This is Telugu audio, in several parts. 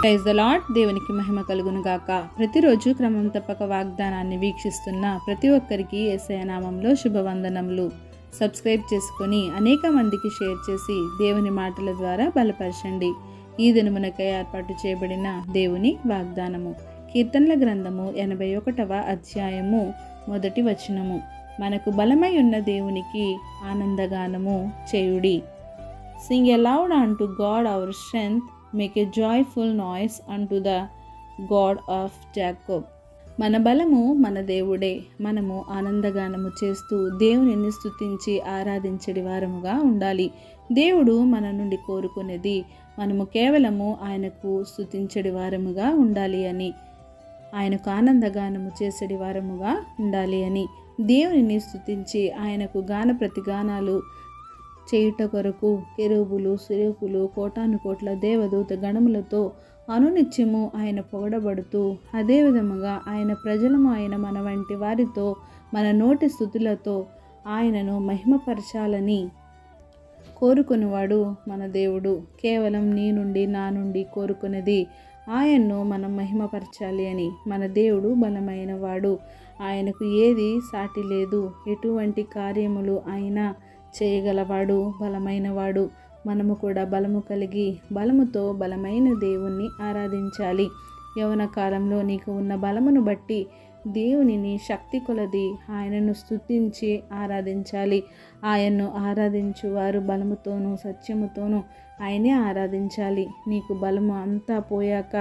Praise the lord. దేవునికి మహిమ కలుగును గాక. ప్రతిరోజు క్రమం తప్పక వాగ్దానాన్ని వీక్షిస్తున్న ప్రతి ఒక్కరికి యేసయ్య నామంలో శుభవందనములు. సబ్స్క్రైబ్ చేసుకొని అనేక మందికి షేర్ చేసి దేవుని మాటల ద్వారా బలపరచండి. ఈ దినమునకై ఏర్పాటు చేయబడిన దేవుని వాగ్దానము కీర్తనల గ్రంథము 81వ అధ్యాయము 1వ వచనము. మనకు బలమై ఉన్న దేవునికి ఆనందగానము చేయుడి. Singh aloud unto God our strength, make a joyful noise unto the God of Jacob. మన బలము మన దేవుడే. మనము ఆనందగానము చేస్తూ దేవునిని స్తుతించి ఆరాధించడి వారముగా ఉండాలి. దేవుడు మన నుండి కోరుకునేది మనము కేవలము ఆయనకు స్తుతించడి వారముగా ఉండాలి అని, ఆయనకు ఆనందగానము చేసడి వారముగా ఉండాలి అని, దేవునిని స్తుతించి ఆయనకు గాన ప్రతిగానాలు చేయుట కొరకు కెరూబులు, సురేపులు, కోటాను కోట్ల దేవదూత గణములతో అనునిత్యము ఆయన పొగడబడుతూ, అదే విధముగా ఆయన ప్రజలము అయిన మన వంటి వారితో మన నోటి స్తుతులతో ఆయనను మహిమపరచాలని కోరుకునేవాడు మన దేవుడు. కేవలం నీ నుండి నా నుండి కోరుకునేది ఆయన్ను మనం మహిమపరచాలి అని. మన దేవుడు బలమైన వాడు. ఆయనకు ఏది సాటి లేదు. ఎటువంటి కార్యములు అయినా చేయగలవాడు, బలమైనవాడు. మనము కూడా బలము కలిగి బలముతో బలమైన దేవుణ్ణి ఆరాధించాలి. యవ్వన కాలంలో నీకు ఉన్న బలమును బట్టి దేవునిని శక్తి కొలది ఆయనను స్తుతించి ఆరాధించాలి. ఆయన్ను ఆరాధించు వారు బలముతోనూ సత్యముతోనూ ఆయనే ఆరాధించాలి. నీకు బలము అంతా పోయాక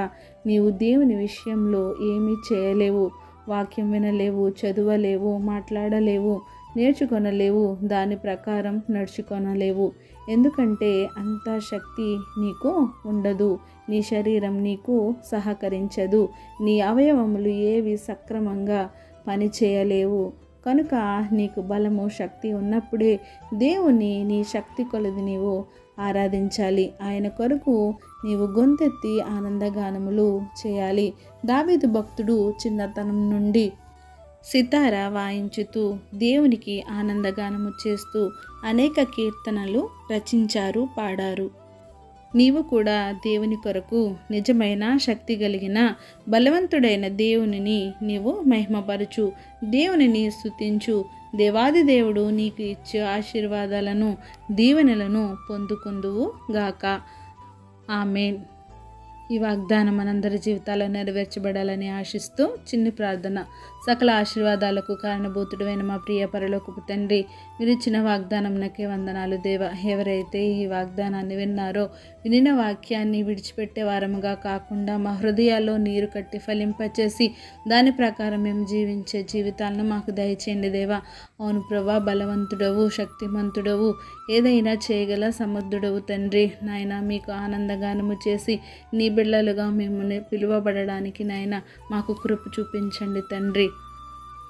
నీవు దేవుని విషయంలో ఏమీ చేయలేవు. వాక్యం వినలేవు, చదవలేవు, మాట్లాడలేవు, నేర్చుకొనలేవు, దాని ప్రకారం నడుచుకొనలేవు. ఎందుకంటే అంత శక్తి నీకు ఉండదు. నీ శరీరం నీకు సహకరించదు. నీ అవయవములు ఏవి సక్రమంగా పనిచేయలేవు. కనుక నీకు బలము శక్తి ఉన్నప్పుడే దేవుని నీ శక్తి కొలది నీవు ఆరాధించాలి. ఆయన కొరకు నీవు గొంతెత్తి ఆనందగానములు చేయాలి. దావీదు భక్తుడు చిన్నతనం నుండి సితార వాయించుతూ దేవునికి ఆనందగానము చేస్తూ అనేక కీర్తనలు రచించారు, పాడారు. నీవు కూడా దేవుని కొరకు నిజమైన శక్తి కలిగిన బలవంతుడైన దేవునిని నీవు మహిమపరచు, దేవునిని స్తుతించు. దేవాది దేవుడు నీకు ఇచ్చే ఆశీర్వాదాలను, దీవెనలను పొందుకుందువు గాక. ఆమేన్. ఈ వాగ్దానం మనందరి జీవితాల్లో నెరవేర్చబడాలని ఆశిస్తూ చిన్ని ప్రార్థన. సకల ఆశీర్వాదాలకు కారణభూతుడైన మా ప్రియ పరలోకపు తండ్రి, మీరు ఇచ్చిన వాగ్దానం నాకే వందనాలు దేవా. ఎవరైతే ఈ వాగ్దానాన్ని విన్నారో, వినిన వాక్యాన్ని విడిచిపెట్టే వారముగా కాకుండా మా హృదయాల్లో నీరు కట్టి ఫలింపచేసి దాని ప్రకారం మేము జీవించే జీవితాలను మాకు దయచేయండి దేవా. అవును ప్రభా, బలవంతుడవు, శక్తిమంతుడవు, ఏదైనా చేయగల సమర్థుడవు తండ్రి. నాయన, మీకు ఆనందగానము చేసి నీ బిడ్డలుగా మేము పిలువబడడానికి నాయన మాకు కృప చూపించండి తండ్రి.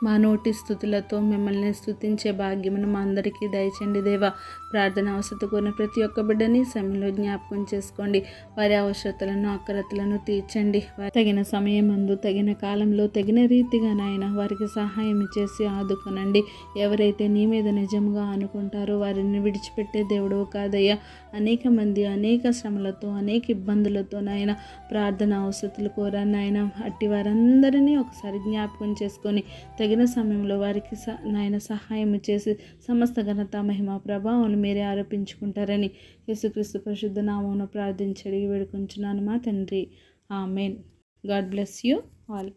మా నోటి స్తుతులతో మిమ్మల్ని స్తుతించే భాగ్యమును మా అందరికీ దయచండి దేవా. ప్రార్థన అవసరత కోరిన ప్రతి ఒక్క బిడ్డని సమయంలో జ్ఞాపకం చేసుకోండి. వారి అవసరతలను, అక్కరతలను తీర్చండి. తగిన సమయమందు, తగిన కాలంలో, తగిన రీతిగా నాయన వారికి సహాయం చేసి ఆదుకొనండి. ఎవరైతే నీ మీద నిజంగా అనుకుంటారో వారిని విడిచిపెట్టే దేవుడు కాదయ్యా. అనేక మంది అనేక శ్రమలతో, అనేక ఇబ్బందులతో నాయన ప్రార్థన అవసరతలు కోరారు నాయన. అట్టి వారందరినీ ఒకసారి జ్ఞాపకం చేసుకొని తగిన సమయంలో వారికి నాయన సహాయం చేసి సమస్త ఘనత, మహిమ, ప్రభావం మీరే ఆరోపించుకుంటారని యేసుక్రీస్తు పరిశుద్ధ నామమున ప్రార్థించడి వేడుకొంచున్నాను మా తండ్రి. Amen. God bless you all.